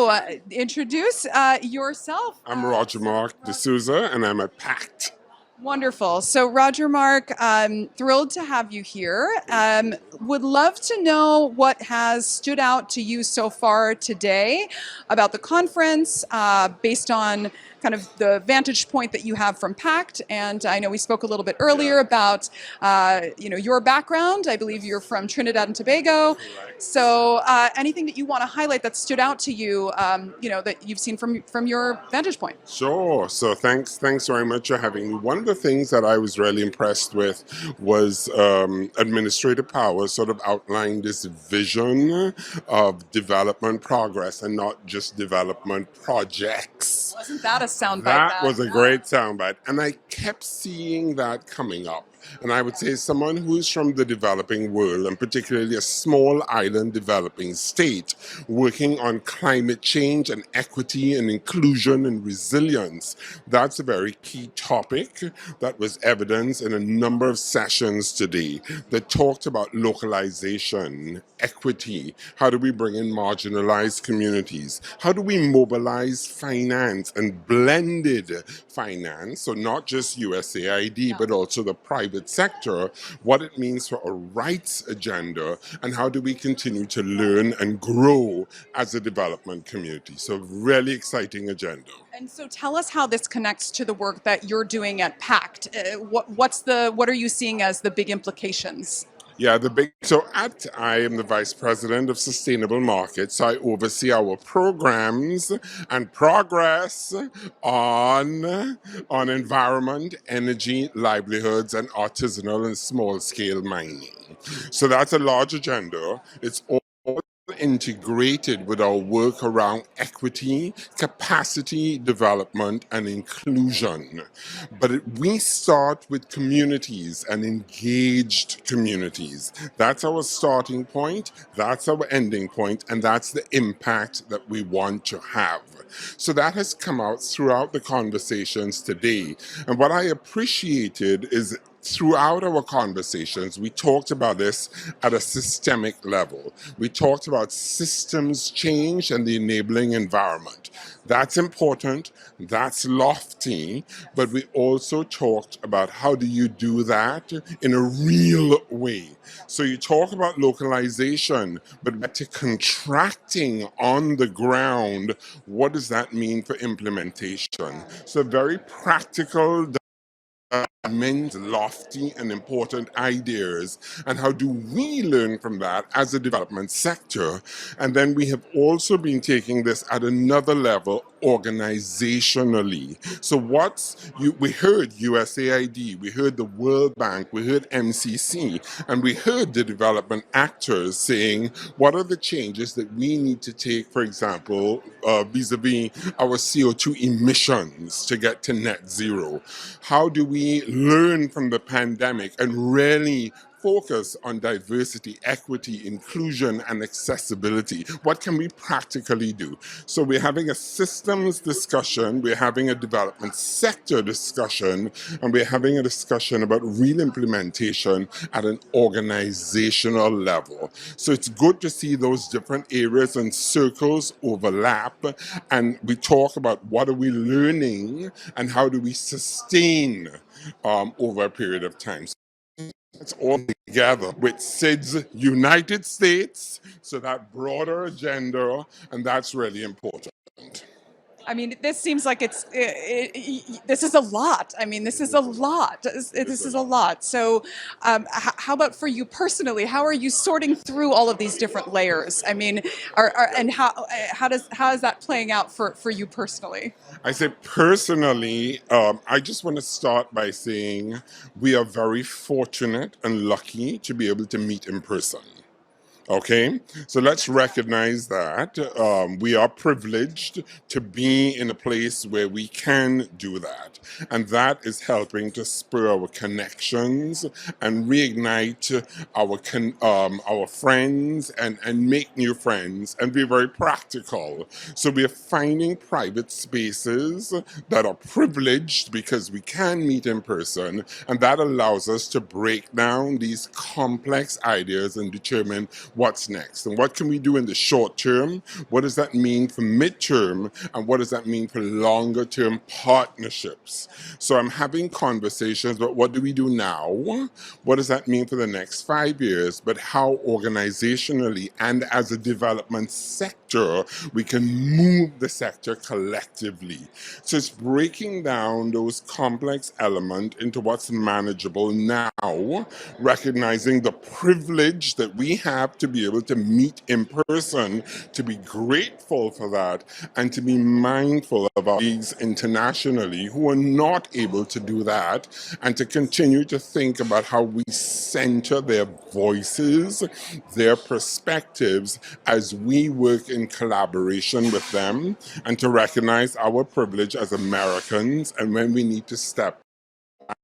So introduce yourself. I'm Roger-Mark De Souza, and I'm at Pact. Wonderful. So Roger-Mark, thrilled to have you here. Would love to know what has stood out to you so far today about the conference, based on kind of the vantage point that you have from Pact. And I know we spoke a little bit earlier about your background. I believe you're from Trinidad and Tobago. So anything that you want to highlight that stood out to you, that you've seen from your vantage point? Sure. So thanks very much for having me. One of the things that I was really impressed with was Administrative Power sort of outlined this vision of development progress and not just development projects. Wasn't that a soundbite? That was a great soundbite. And I kept seeing that coming up. And I would say someone who's from the developing world, and particularly a small island developing state, working on climate change and equity and inclusion and resilience, that's a very key topic that was evidenced in a number of sessions today that talked about localization, equity, how do we bring in marginalized communities, how do we mobilize finance and blended finance, so not just USAID, but also the private sector, what it means for a rights agenda, and how do we continue to learn and grow as a development community. So really exciting agenda. And so tell us how this connects to the work that you're doing at Pact. What are you seeing as the big implications? Yeah, I am the Vice President of Sustainable Markets. So I oversee our programs and progress on environment, energy, livelihoods, and artisanal and small-scale mining. So that's a large agenda. It's all integrated with our work around equity, capacity development, and inclusion. But we start with communities and engaged communities. That's our starting point, that's our ending point, and that's the impact that we want to have. So that has come out throughout the conversations today. And what I appreciated is throughout our conversations, we talked about this at a systemic level. We talked about systems change and the enabling environment. That's important, that's lofty, but we also talked about how do you do that in a real way. So you talk about localization, but back to contracting on the ground, what does that mean for implementation? So very practical, immense, lofty and important ideas, and how do we learn from that as a development sector? And then we have also been taking this at another level organizationally. So we heard USAID, we heard the World Bank, we heard MCC, and we heard the development actors saying, what are the changes that we need to take, for example, vis-a-vis our CO2 emissions to get to net zero? How do we learn from the pandemic and really focus on diversity, equity, inclusion, and accessibility? What can we practically do? So we're having a systems discussion, we're having a development sector discussion, and we're having a discussion about real implementation at an organizational level. So it's good to see those different areas and circles overlap, and we talk about what are we learning and how do we sustain over a period of time. It's all together with SID's United States, so that broader agenda, and that's really important. I mean, this seems like this is a lot. I mean, this is a lot. This is a lot. So how about for you personally? How are you sorting through all of these different layers? I mean, and how is that playing out for you personally? I say personally, I just want to start by saying we are very fortunate and lucky to be able to meet in person. Okay, so let's recognize that we are privileged to be in a place where we can do that. And that is helping to spur our connections and reignite our friends and make new friends and be very practical. So we are finding private spaces that are privileged because we can meet in person, and that allows us to break down these complex ideas and determine what's next and what can we do in the short term, what does that mean for midterm, and what does that mean for longer term partnerships. So I'm having conversations about what do we do now, what does that mean for the next 5 years, but how organizationally and as a development sector we can move the sector collectively. So it's breaking down those complex elements into what's manageable now, recognizing the privilege that we have to be able to meet in person, to be grateful for that, and to be mindful of our colleagues internationally who are not able to do that, and to continue to think about how we center their voices, their perspectives as we work in collaboration with them, and to recognize our privilege as Americans and when we need to step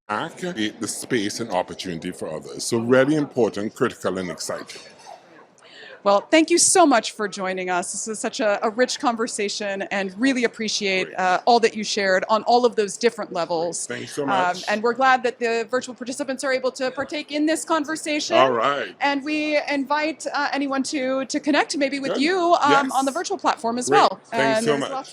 back, create the space and opportunity for others. So really important, critical, and exciting. Well, thank you so much for joining us. This is such a rich conversation, and really appreciate all that you shared on all of those different levels. Thanks so much. And we're glad that the virtual participants are able to partake in this conversation. All right. And we invite anyone to connect maybe with Good. you Yes. on the virtual platform as Great. well. Thanks And so there's much. lots